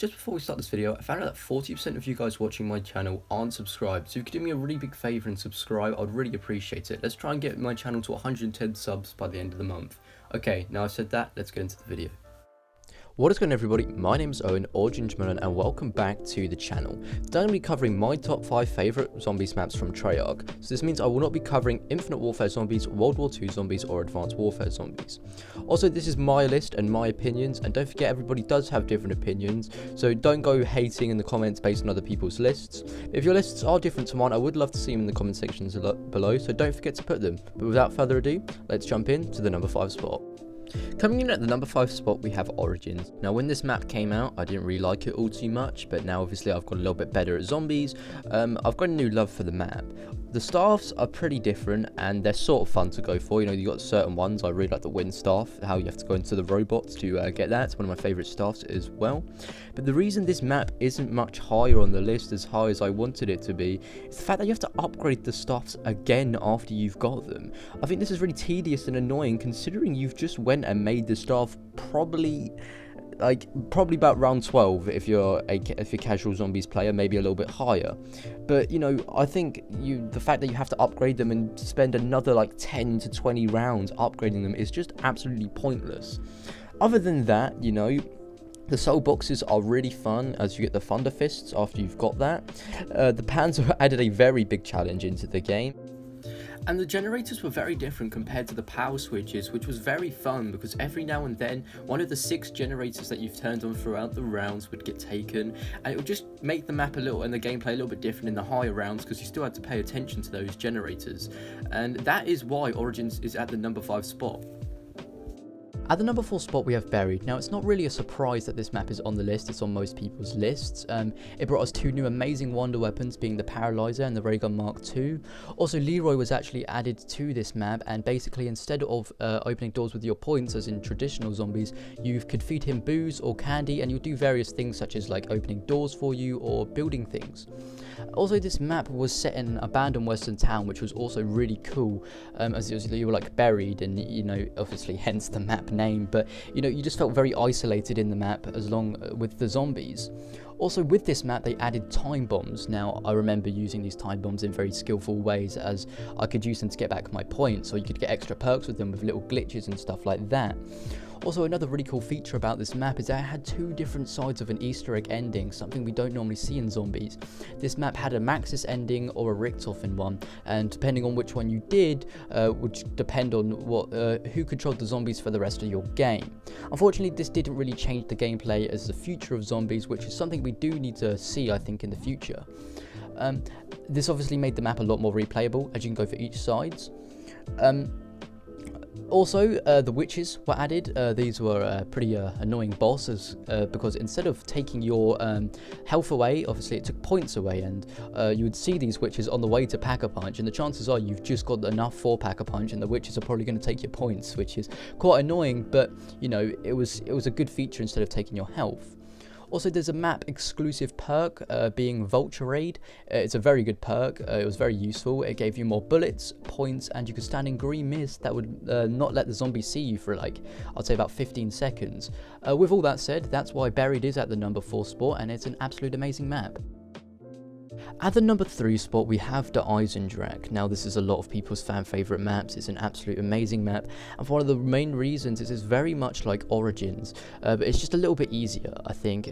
just before we start this video, I found out that 40% of you guys watching my channel aren't subscribed, so if you could do me a really big favour and subscribe, I'd really appreciate it. Let's try and get my channel to 110 subs by the end of the month. Okay, now I've said that, let's get into the video. What is going on, everybody? My name is Owen, or Melon, and welcome back to the channel. Today I'm going to be covering my top 5 favourite zombies maps from Treyarch. So this means I will not be covering Infinite Warfare zombies, World War II zombies, or Advanced Warfare zombies. Also, this is my list and my opinions, and don't forget everybody does have different opinions, so don't go hating in the comments based on other people's lists. If your lists are different to mine, I would love to see them in the comment sections below, so don't forget to put them. But without further ado, let's jump in to the number 5 spot. Coming in at the number 5 spot, we have Origins. Now, when this map came out, I didn't really like it all too much, but now obviously I've got a little bit better at zombies. I've got a new love for the map. The staffs are pretty different, and they're sort of fun to go for. You know, you got certain ones. I really like the wind staff, how you have to go into the robots to get that. It's one of my favourite staffs as well. But the reason this map isn't much higher on the list, as high as I wanted it to be, is the fact that you have to upgrade the staffs again after you've got them. I think this is really tedious and annoying, considering you've just went and made the staff probably about round 12 if you're a casual zombies player, maybe a little bit higher. But you know, I think the fact that you have to upgrade them and spend another like 10 to 20 rounds upgrading them is just absolutely pointless. Other than that, you know, the soul boxes are really fun as you get the thunder fists after you've got that. The Panzer added a very big challenge into the game. And the generators were very different compared to the power switches, which was very fun because every now and then one of the 6 generators that you've turned on throughout the rounds would get taken, and it would just make the map a little and the gameplay a little bit different in the higher rounds because you still had to pay attention to those generators. And that is why Origins is at the number 5 spot. At the number 4 spot, we have Buried. Now, it's not really a surprise that this map is on the list. It's on most people's lists. It brought us 2 new amazing wonder weapons, being the Paralyzer and the Raygun Mark II. Also, Leroy was actually added to this map, and basically, instead of opening doors with your points, as in traditional zombies, you could feed him booze or candy, and you'll do various things such as like opening doors for you or building things. Also, this map was set in an abandoned western town, which was also really cool, as you were like buried, and you know, obviously hence the map name, but you know, you just felt very isolated in the map as long with the zombies. Also, with this map, they added time bombs. Now, I remember using these time bombs in very skillful ways, as I could use them to get back my points, or you could get extra perks with them with little glitches and stuff like that. Also, another really cool feature about this map is that it had 2 different sides of an Easter egg ending, something we don't normally see in zombies. This map had a Maxis ending or a Richtofen one, and depending on which one you did, would depend on who controlled the zombies for the rest of your game. Unfortunately, this didn't really change the gameplay as the future of zombies, which is something we do need to see, I think, in the future. This obviously made the map a lot more replayable, as you can go for each sides. Also, the witches were added. These were a pretty annoying bosses because instead of taking your health away, obviously it took points away, and you would see these witches on the way to Pack-a-Punch, and the chances are you've just got enough for Pack-a-Punch, and the witches are probably going to take your points, which is quite annoying, but you know, it was a good feature instead of taking your health. Also, there's a map exclusive perk being Vulture Raid. It's a very good perk. It was very useful. It gave you more bullets, points, and you could stand in green mist that would not let the zombies see you for like, I'd say about 15 seconds. With all that said, that's why Buried is at the number 4 spot, and it's an absolute amazing map. At the number 3 spot, we have the Eisendrache. Now, this is a lot of people's fan favourite maps. It's an absolute amazing map, and for one of the main reasons is it's very much like Origins, but it's just a little bit easier, I think.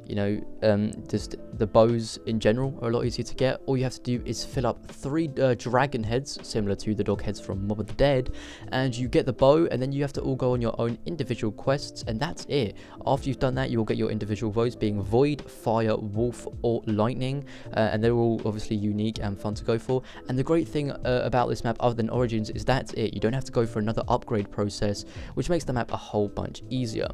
You know, just the bows in general are a lot easier to get. All you have to do is fill up 3 dragon heads, similar to the dog heads from Mob of the Dead, and you get the bow, and then you have to all go on your own individual quests, and that's it. After you've done that, you will get your individual bows, being Void, Fire, Wolf, or Lightning, and they're all obviously unique and fun to go for. And the great thing about this map, other than Origins, is that's it. You don't have to go for another upgrade process, which makes the map a whole bunch easier.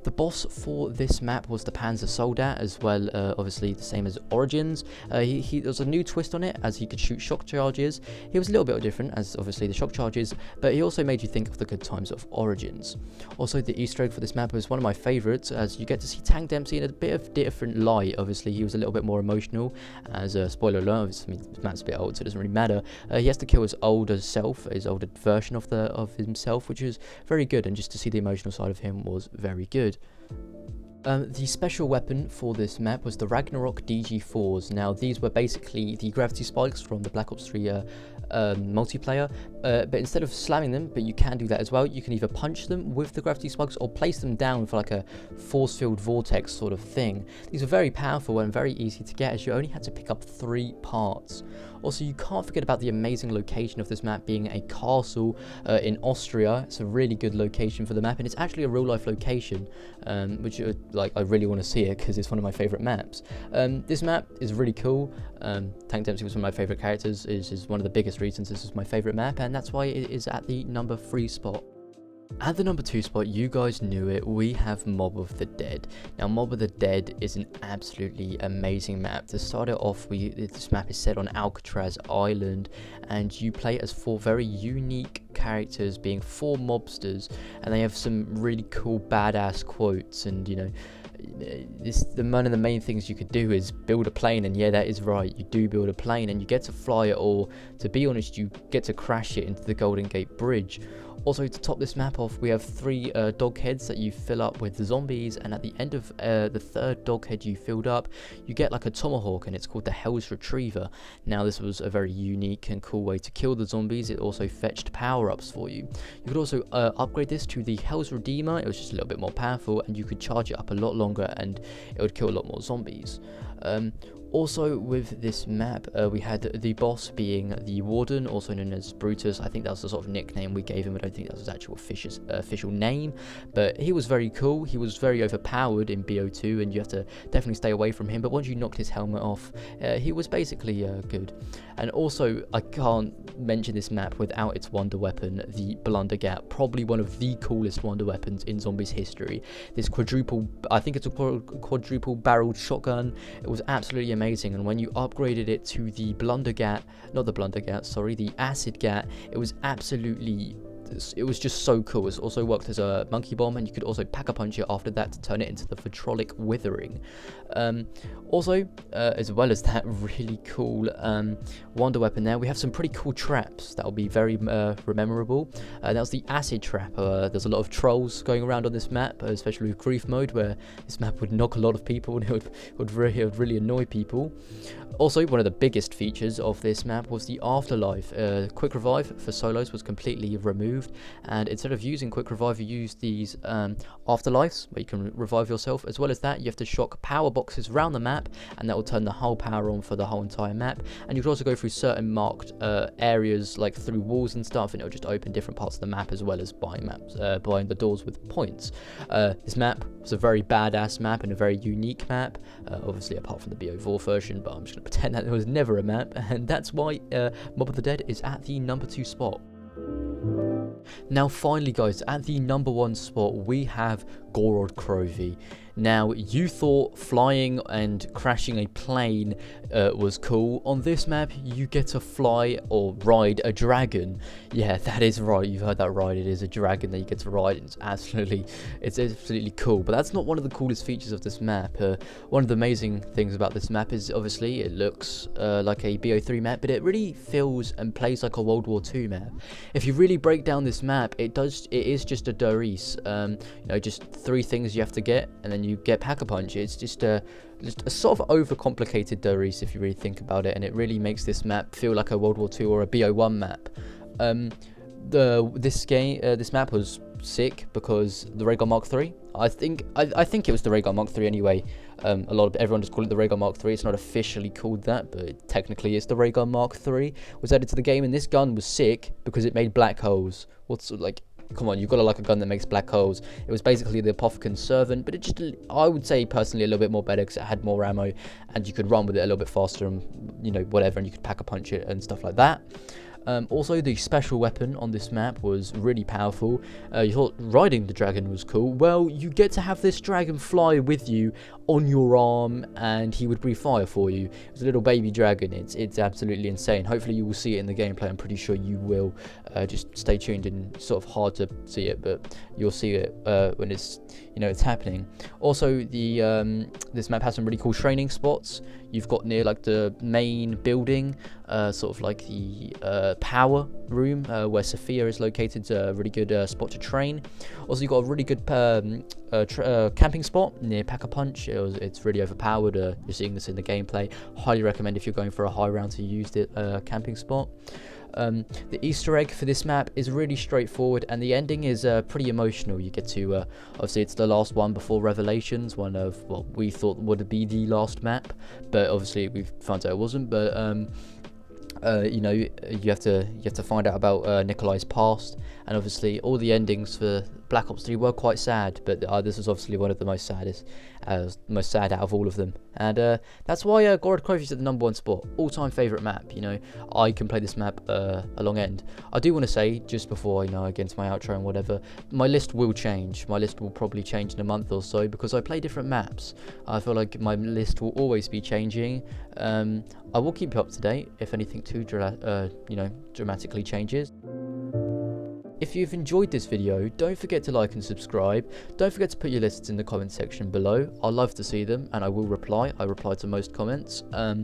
The boss for this map was the Panzer Soldat as well, obviously the same as Origins. There was a new twist on it, as he could shoot shock charges. He was a little bit different, as obviously the shock charges, but he also made you think of the good times of Origins. Also, the Easter egg for this map was one of my favourites, as you get to see Tank Dempsey in a bit of different light. Obviously, he was a little bit more emotional, as a spoiler alert, obviously this map's a bit old, so it doesn't really matter. He has to kill his older self, his older version of himself, which is very good, and just to see the emotional side of him was very good. The special weapon for this map was the Ragnarok DG4s. Now, these were basically the gravity spikes from the Black Ops 3 multiplayer, but instead of slamming them, but you can do that as well, you can either punch them with the gravity spikes or place them down for like a force field vortex sort of thing. These are very powerful and very easy to get, as you only had to pick up 3 parts. Also, you can't forget about the amazing location of this map being a castle in Austria. It's a really good location for the map, and it's actually a real life location, which I really want to see it because it's one of my favorite maps. This map is really cool. Tank Dempsey was one of my favorite characters. Is one of the biggest reasons this is my favorite map, and that's why it is at the number 3 spot. At the number 2 spot, you guys knew it, we have Mob of the Dead. Now, Mob of the Dead is an absolutely amazing map. To start it off, this map is set on Alcatraz Island, and you play as 4 very unique characters, being 4 mobsters, and they have some really cool badass quotes. And you know, one of the main things you could do is build a plane, and yeah, that is right, you do build a plane, and you get to fly it, or to be honest, you get to crash it into the Golden Gate Bridge. Also, to top this map off, we have 3 dog heads that you fill up with zombies, and at the end of the 3rd dog head you filled up, you get like a tomahawk, and it's called the Hell's Retriever. Now, this was a very unique and cool way to kill the zombies. It also fetched power-ups for you. You could also upgrade this to the Hell's Redeemer. It was just a little bit more powerful, and you could charge it up a lot longer, and it would kill a lot more zombies. Also, with this map, we had the boss being the Warden, also known as Brutus. I think that was the sort of nickname we gave him. I don't think that was his actual official name, but he was very cool. He was very overpowered in BO2, and you have to definitely stay away from him. But once you knocked his helmet off, he was basically good. And also, I can't mention this map without its wonder weapon, the Blunder Gap. Probably one of the coolest wonder weapons in Zombies history. This I think it's a quadruple barreled shotgun. It was absolutely amazing, and when you upgraded it to the the Acid Gat, it was just so cool. It also worked as a monkey bomb, and you could also pack-a-punch it after that to turn it into the Vitrolic Withering. Also, as well as that really cool wonder weapon there, we have some pretty cool traps that will be very memorable. That was the Acid Trap. There's a lot of trolls going around on this map, especially with Grief Mode, where this map would knock a lot of people, and it would really annoy people. Also, one of the biggest features of this map was the Afterlife. Quick Revive for solos was completely removed, and instead of using Quick Revive, you use these Afterlives, where you can revive yourself. As well as that, you have to shock power boxes around the map, and that will turn the whole power on for the whole entire map. And you can also go through certain marked areas, like through walls and stuff, and it'll just open different parts of the map, as well as buying the doors with points. This map was a very badass map and a very unique map, obviously apart from the BO4 version, but I'm just going to pretend that there was never a map, and that's why Mob of the Dead is at the number 2 spot. Now, finally, guys, at the number 1 spot, we have Gouraud Crovey. Now, you thought flying and crashing a plane was cool. On this map, you get to fly or ride a dragon. Yeah, that is right. You've heard that right. It is a dragon that you get to ride, and it's absolutely cool. But that's not one of the coolest features of this map. One of the amazing things about this map is, obviously, it looks like a BO3 map, but it really feels and plays like a World War II map. If you really break down this map, it is just a Doris. Just 3 things you have to get, and then you get Pack-a-Punch. It's just a sort of overcomplicated Doris if you really think about it, and it really makes this map feel like a World War II or a BO1 map. This map was sick because the Raygun Mark III. I think it was the Raygun Mark III anyway. Everyone just call it the Raygun Mark III. It's not officially called that, but it technically is the Raygun Mark III. Was added to the game, and this gun was sick because it made black holes. Come on, you've got to like a gun that makes black holes. It was basically the Apothecan's Servant, but it just, I would say personally, a little bit more better because it had more ammo, and you could run with it a little bit faster, and whatever, and you could pack-a-punch it and stuff like that. Also, the special weapon on this map was really powerful. You thought riding the dragon was cool. Well, you get to have this dragon fly with you on your arm, and he would breathe fire for you. It was a little baby dragon. It's absolutely insane. Hopefully you will see it in the gameplay. I'm pretty sure you will. Just stay tuned, and sort of hard to see it, but you'll see it when it's it's happening. Also, the this map has some really cool training spots. You've got near like the main building, sort of like the power room where Sophia is located, a really good spot to train. Also, you've got a really good camping spot near Pack-a-Punch. It's really overpowered. You're seeing this in the gameplay. Highly recommend if you're going for a high round to use the camping spot. The Easter egg for this map is really straightforward, and the ending is pretty emotional. You get to obviously it's the last one before Revelations, one of what we thought would be the last map, but obviously we found out it wasn't. But you have to find out about Nikolai's past, and obviously all the endings for Black Ops 3 were quite sad, but this was obviously one of the most sad out of all of them, and that's why Gouraud is at the #1 spot, all-time favorite map. I can play this map a long end. I do want to say, just before I get into my outro and whatever, my list will change. My list will probably change in a month or so because I play different maps. I feel like my list will always be changing. I will keep you up to date if anything too dramatically changes. If you've enjoyed this video, don't forget to like and subscribe. Don't forget to put your lists in the comment section below. I love to see them, and I will reply. I reply to most comments. Try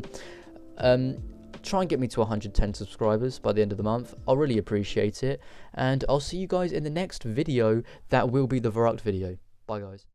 and get me to 110 subscribers by the end of the month. I'll really appreciate it, and I'll see you guys in the next video. That will be the Verrucht video. Bye guys.